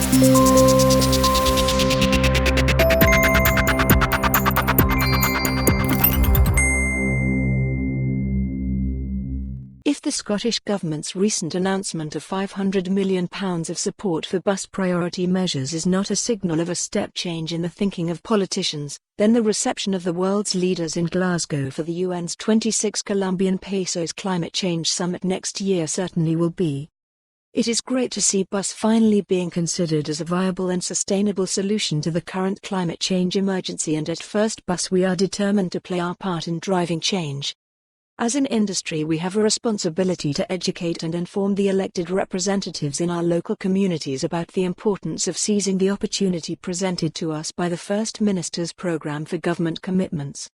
If the Scottish Government's recent announcement of £500 million of support for bus priority measures is not a signal of a step change in the thinking of politicians, then the reception of the world's leaders in Glasgow for the UN's 26 Colombian pesos climate change summit next year certainly will be. It is great to see bus finally being considered as a viable and sustainable solution to the current climate change emergency, and at First Bus we are determined to play our part in driving change. As an industry, we have a responsibility to educate and inform the elected representatives in our local communities about the importance of seizing the opportunity presented to us by the First Minister's programme for government commitments.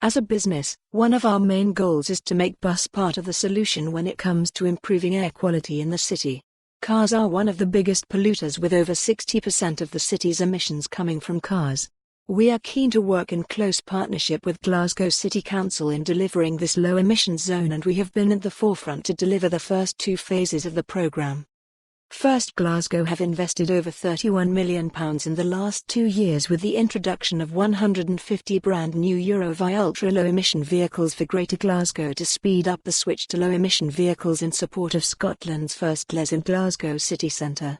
As a business, one of our main goals is to make bus part of the solution when it comes to improving air quality in the city. Cars are one of the biggest polluters, with over 60% of the city's emissions coming from cars. We are keen to work in close partnership with Glasgow City Council in delivering this low-emissions zone, and we have been at the forefront to deliver the first two phases of the programme. First, Glasgow have invested over £31 million in the last 2 years with the introduction of 150 brand new Euro-V ultra-low-emission vehicles for Greater Glasgow to speed up the switch to low-emission vehicles in support of Scotland's first LES in Glasgow city centre.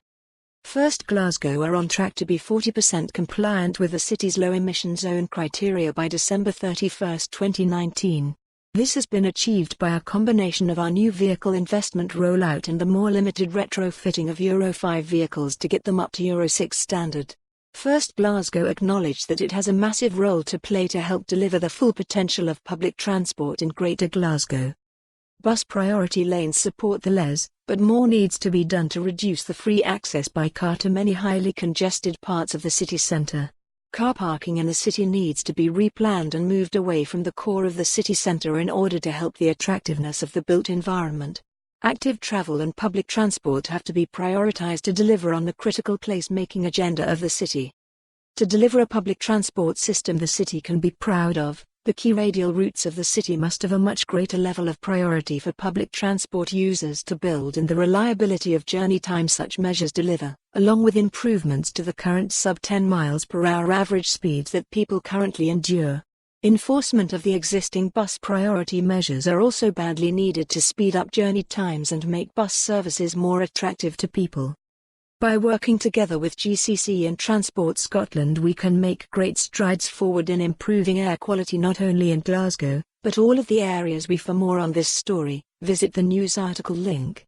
First Glasgow are on track to be 40% compliant with the city's low-emission zone criteria by December 31, 2019. This has been achieved by a combination of our new vehicle investment rollout and the more limited retrofitting of Euro 5 vehicles to get them up to Euro 6 standard. First Glasgow acknowledged that it has a massive role to play to help deliver the full potential of public transport in Greater Glasgow. Bus priority lanes support the LES, but more needs to be done to reduce the free access by car to many highly congested parts of the city centre. Car parking in the city needs to be replanned and moved away from the core of the city centre in order to help the attractiveness of the built environment. Active travel and public transport have to be prioritised to deliver on the critical place-making agenda of the city. To deliver a public transport system the city can be proud of, the key radial routes of the city must have a much greater level of priority for public transport users to build in the reliability of journey time such measures deliver, along with improvements to the current sub-10 miles per hour average speeds that people currently endure. Enforcement of the existing bus priority measures are also badly needed to speed up journey times and make bus services more attractive to people. By working together with GCC and Transport Scotland, we can make great strides forward in improving air quality not only in Glasgow, but all of the areas we. For more on this story, visit the news article link.